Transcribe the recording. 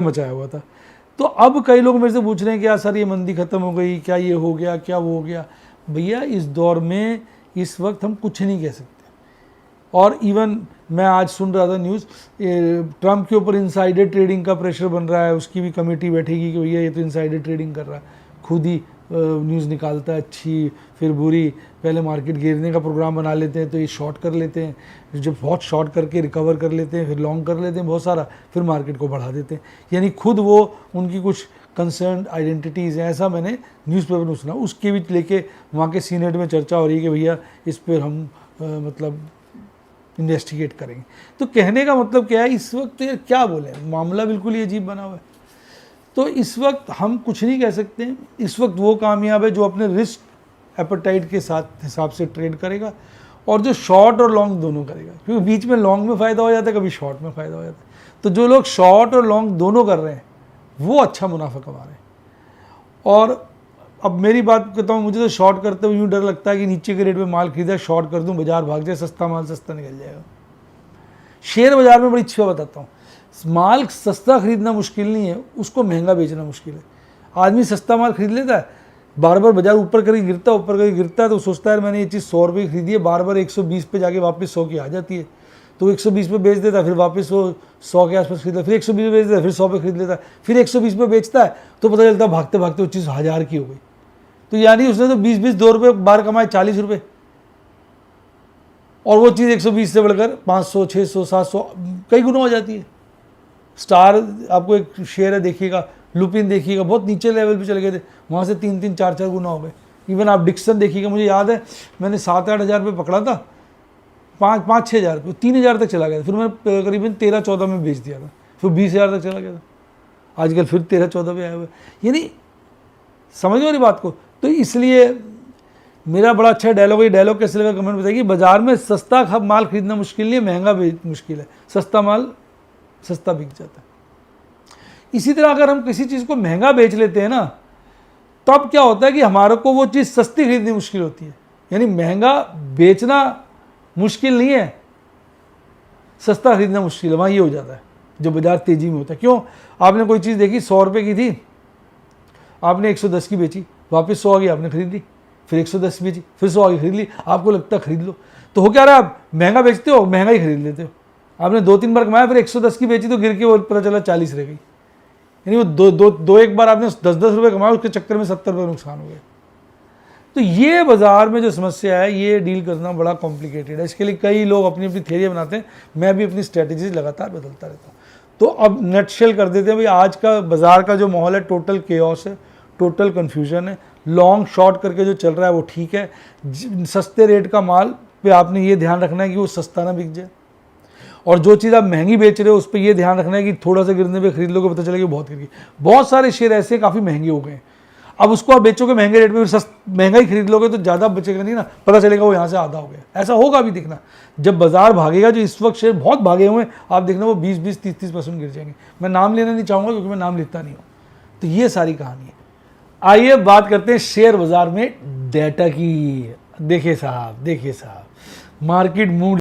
मचाया हुआ था। तो अब कई लोग मेरे से पूछ रहे हैं कि यार सर ये मंदी ख़त्म हो गई, क्या ये हो गया, क्या वो हो गया। भैया इस दौर में इस वक्त हम कुछ नहीं कह सकते। और इवन मैं आज सुन रहा था न्यूज़, ट्रंप के ऊपर इनसाइडर ट्रेडिंग का प्रेशर बन रहा है, उसकी भी कमेटी बैठेगी कि भैया ये तो इनसाइडर ट्रेडिंग कर रहा है, खुद ही न्यूज़ निकालता है अच्छी फिर बुरी, पहले मार्केट गिरने का प्रोग्राम बना लेते हैं तो ये शॉर्ट कर लेते हैं, जब बहुत शॉर्ट करके रिकवर कर लेते हैं, फिर लॉन्ग कर लेते हैं बहुत सारा, फिर मार्केट को बढ़ा देते हैं। यानी खुद वो उनकी कुछ कंसर्न आइडेंटिटीज़ हैं, ऐसा मैंने न्यूज़पेपर में सुना। उसके भी लेके वहाँ के सीनेट में चर्चा हो रही है कि भैया इस पर हम मतलब इन्वेस्टिगेट करेंगे। तो कहने का मतलब क्या है, इस वक्त यार क्या बोले, मामला बिल्कुल ही अजीब बना हुआ है। तो इस वक्त हम कुछ नहीं कह सकते हैं। इस वक्त वो कामयाब है जो अपने रिस्क एपेटाइट के साथ हिसाब से ट्रेड करेगा, और जो शॉर्ट और लॉन्ग दोनों करेगा, क्योंकि बीच में लॉन्ग में फ़ायदा हो जाता है, कभी शॉर्ट में फ़ायदा हो जाता है। तो जो लोग शॉर्ट और लॉन्ग दोनों कर रहे हैं वो अच्छा मुनाफा कमा रहे हैं। और अब मेरी बात करता हूँ, मुझे तो शॉर्ट करते हुए यूँ डर लगता है कि नीचे के रेट में माल खरीदा, शॉर्ट कर दूँ, बाजार भाग जाए, सस्ता माल सस्ता निकल जाएगा। शेयर बाजार में बड़ी अच्छी बात बताता हूँ, माल सस्ता खरीदना मुश्किल नहीं है, उसको महंगा बेचना मुश्किल है। आदमी सस्ता माल खरीद लेता है, बार बार बाजार ऊपर करके गिरता है, ऊपर करके गिरता है, तो सोचता है मैंने ये चीज़ 100 रुपये खरीदी है, बार बार 120 पे जाके वापस 100 की आ जाती है, तो 120 पे बेच देता है, फिर वापस वो 100 के आसपास खरीदता है, फिर 120 पे बेच देता है, फिर 100 पे खरीद लेता है, फिर 120 पे बेचता है, तो पता चलता है भागते भागते वो चीज़ 1000 की हो गई। तो यानी उसने तो 20-20 2 रुपये बार कमाए 40 रुपये, और वो चीज़ 120 से बढ़कर 500 600 700 कई गुना हो जाती है। स्टार आपको एक शेयर है देखिएगा, लुपिन देखिएगा, बहुत नीचे लेवल पे चले गए थे, वहाँ से 3-3 4-4 गुना हो गए। इवन आप डिक्सन देखिएगा, मुझे याद है मैंने 7-8 हज़ार रुपये पकड़ा था, 5-6 हज़ार रुपये, 3 हज़ार तक चला गया था, फिर मैंने करीबन 13-14 में बेच दिया था, फिर 20 हज़ार तक चला गया था, आजकल फिर 13-14 पे आया हुआ है। यानी समझ वाली बात को। तो इसलिए मेरा बड़ा अच्छा डायलॉग, ये डायलॉग कैसे लगा कमेंट बताइए। बाजार में सस्ता माल खरीदना मुश्किल नहीं है, महंगा मुश्किल है, सस्ता माल सस्ता बिक जाता है। इसी तरह अगर हम किसी चीज़ को महंगा बेच लेते हैं ना, तब क्या होता है कि हमारे को वो चीज़ सस्ती खरीदनी मुश्किल होती है। यानी महंगा बेचना मुश्किल नहीं है, सस्ता खरीदना मुश्किल है, वहाँ ये हो जाता है जो बाजार तेज़ी में होता है। क्यों, आपने कोई चीज़ देखी 100 रुपये की थी, आपने 110 की बेची, वापस 100 आ गई, आपने खरीद ली, फिर 110 बेची, फिर 100 आगे खरीद ली, आपको लगता है खरीद लो, तो हो क्या रहा है, आप महंगा बेचते हो, महंगा ही खरीद लेते हो। आपने 2-3 बार कमाया, फिर 110 की बेची तो गिर के वो पता चला 40 रह गई। यानी वो दो एक बार आपने 10-10 रुपये कमाया, उसके चक्कर में 70 रुपये नुकसान हो गया। तो ये बाजार में जो समस्या है, ये डील करना बड़ा कॉम्प्लिकेटेड है। इसके लिए कई लोग अपनी अपनी थ्योरी बनाते हैं, मैं भी अपनी स्ट्रैटेजीज लगातार बदलता रहता हूँ। तो अब नटशेल कर देते हैं भाई, आज का बाजार का जो माहौल है टोटल केओस है, टोटल कन्फ्यूजन है। लॉन्ग शॉर्ट करके जो चल रहा है वो ठीक है, सस्ते रेट का माल पे आपने ये ध्यान रखना है कि वो सस्ता ना बिक जाए, और जो चीज़ आप महंगी बेच रहे हो उस पर ये ध्यान रखना है कि थोड़ा सा गिरने पे खरीद लोगे, पता चलेगा बहुत गिर गई। बहुत सारे शेयर ऐसे काफ़ी महंगे हो गए, अब उसको आप बेचोगे महंगे रेट में, फिर महंगा ही खरीद लोगे तो ज़्यादा बचेगा नहीं ना, पता चलेगा वो यहाँ से आधा हो गया। ऐसा होगा भी, दिखना जब बाजार भागेगा, जो इस वक्त शेयर बहुत भागे हुए हैं, आप देखना वो 20-20 30-30% गिर जाएंगे। मैं नाम लेना नहीं चाहूँगा क्योंकि मैं नाम लेता नहीं हूँ। तो ये सारी कहानी है। आइए बात करते हैं शेयर बाजार में डेटा की। देखिए साहब, मार्केट मूड